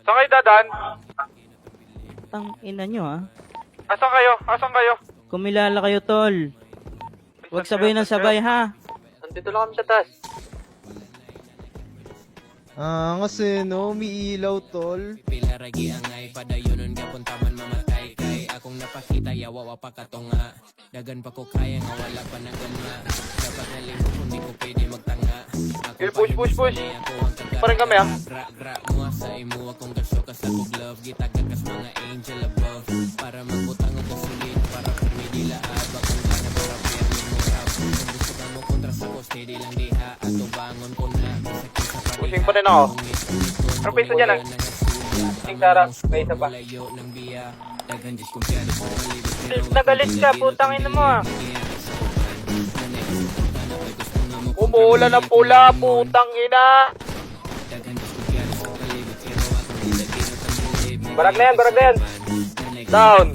Saan kayo dadan? Tang ina nyo ah. Asan kayo? Asan kayo? Kumilala kayo tol. Huwag sabay ng sabay ha. Nandito lang kami sa taas. Kasi no, umiilaw tol. Pilaragi ang ay padayunon kapunta man mamatay kay akong napakita yawa pa katunga. Dagan pa ko kaya nga wala pa na gana. Dapat nalimot kung di ko pwede magtanga. Okay, push. Parang kami ah. Gra mo sa imo akong gasyo ka sa kog love. Gitagakas mga angel above. Para magbutang ako sulit. Para pumidila abak kung sana para piyang mo rap. Kung gusto ka mo kontra sa ko steady lang diha. Ato bangon ko na. Pushing pa rin ako. Ano pa isa dyan ah? Pushing Sarah, may isa pa. Nagalit ka, putang ina mo ah. Umuulan ng pula, putang ina. Barag na yan. Down.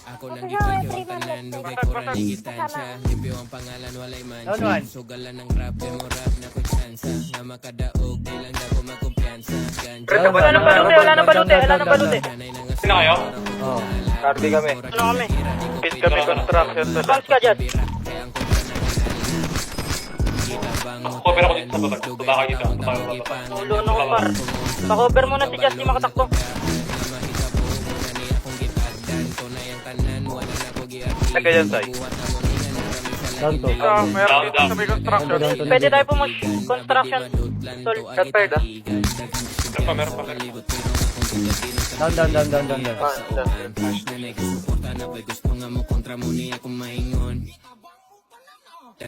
Ako nang gipayo tanan dugay ko ra gitansya limpyo ang pangalan walay mancha sugalan ng rap mo rap na ko tsansa nga makadaog di lang dako magkumpiyansa ganja Wala nang balute. Sino kayo? Oh. Cardi kami. Ano kami? Pit kami construction. Bounce ka dyan. Cover ako dito sa baba kayo dito. Ulo na ko par. Pa-cover mo na si Justy makatakbo. Taga dyan tayo. Down to. Meron dito sa may construction. Pwede tayo construction. Sol. Cut third ah. Meron pa. Down. Gusto nga mo kontra mo niya kung maingon